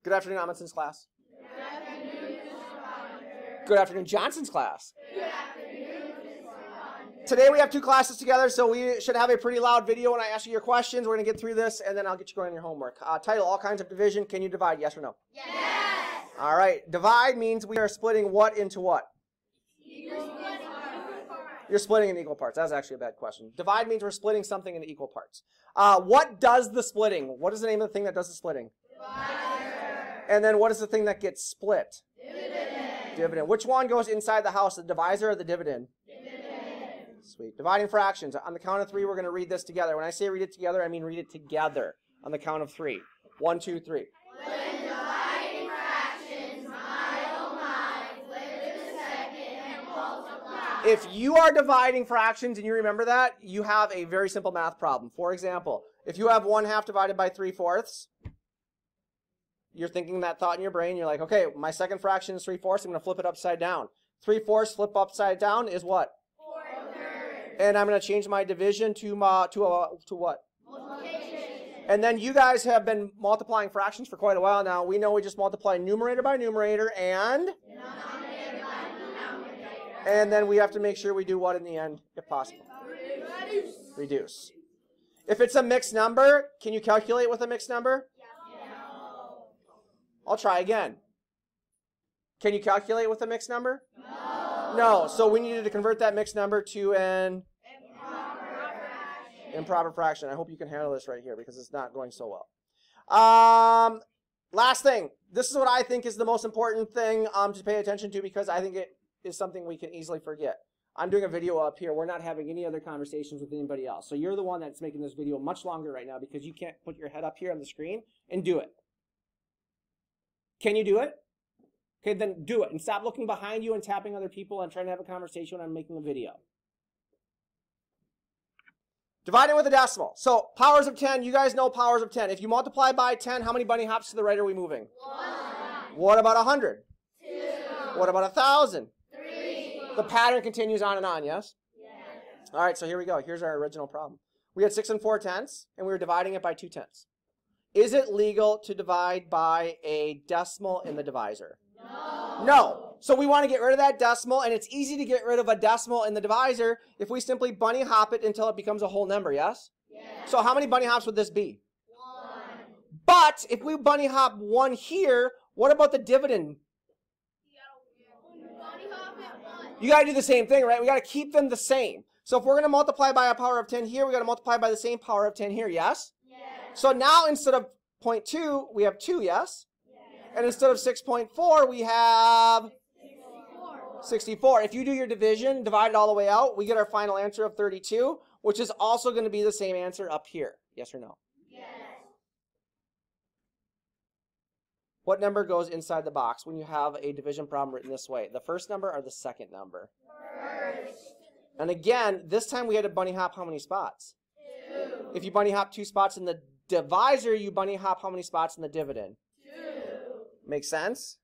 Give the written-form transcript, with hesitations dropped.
Good afternoon, Amundson's class. Good afternoon, Mr. Ponder. Good afternoon, Johnson's class. Good afternoon, Mr. Ponder. Today we have two classes together, so we should have a pretty loud video when I ask you your questions. We're going to get through this, and then I'll get you going on your homework. Title, all kinds of division. Can you divide, yes or no? Yes. All right. Divide means we are splitting what into what? You're splitting in equal parts. That's actually a bad question. Divide means we're splitting something into equal parts. What does the splitting? What is the name of the thing that does the splitting? Divisor. And then what is the thing that gets split? Dividend. Dividend. Which one goes inside the house, the divisor or the dividend? Dividend. Sweet. Dividing fractions. On the count of 3, we're going to read this together. When I say read it together, I mean read it together. On the count of 3. 1, 2, 3. When dividing fractions, my oh my, flip to the second and multiply. If you are dividing fractions and you remember that, you have a very simple math problem. For example, if you have 1/2 divided by 3/4, you're thinking that thought in your brain. You're like, okay, my second fraction is 3/4. I'm going to flip it upside down. 3/4 flip upside down is what? 4/3. And I'm going to change my division to what? Multiplication. And then you guys have been multiplying fractions for quite a while now. We know we just multiply numerator by numerator and Denominator by denominator. and then we have to make sure we do what in the end, if possible? Reduce. If it's a mixed number, can you calculate with a mixed number? No. I'll try again. Can you calculate with a mixed number? No. No. So we needed to convert that mixed number to an Improper fraction. improper fraction. I hope you can handle this right here because it's not going so well. Last thing. This is what I think is the most important thing to pay attention to because I think it is something we can easily forget. I'm doing a video up here. We're not having any other conversations with anybody else. So you're the one that's making this video much longer right now because you can't put your head up here on the screen and do it. Can you do it? Okay, then do it. And stop looking behind you and tapping other people and trying to have a conversation when I'm making a video. Dividing with a decimal. So powers of 10, you guys know powers of 10. If you multiply by 10, how many bunny hops to the right are we moving? 1. What about 100? 2. What about 1,000? 3. The pattern continues on and on, yes? Yes. All right, so here we go. Here's our original problem. We had 6 4/10, and we were dividing it by 2/10. Is it legal to divide by a decimal in the divisor? No. No. So we want to get rid of that decimal, and it's easy to get rid of a decimal in the divisor if we simply bunny hop it until it becomes a whole number, yes? Yes. So how many bunny hops would this be? 1. But if we bunny hop 1 here, what about the dividend? You got to do the same thing, right? We got to keep them the same. So if we're going to multiply by a power of 10 here, we got to multiply by the same power of 10 here, yes? Yes. So now instead of 0.2, we have 2, yes? Yes. And instead of 6.4, we have 64. 64. If you do your division, divide it all the way out, we get our final answer of 32, which is also going to be the same answer up here. Yes or no? Yes. What number goes inside the box when you have a division problem written this way? The first number or the second number? First. And again, this time we had to bunny hop how many spots? 2. If you bunny hop 2 spots in the divisor, you bunny hop how many spots in the dividend? 2. Make sense?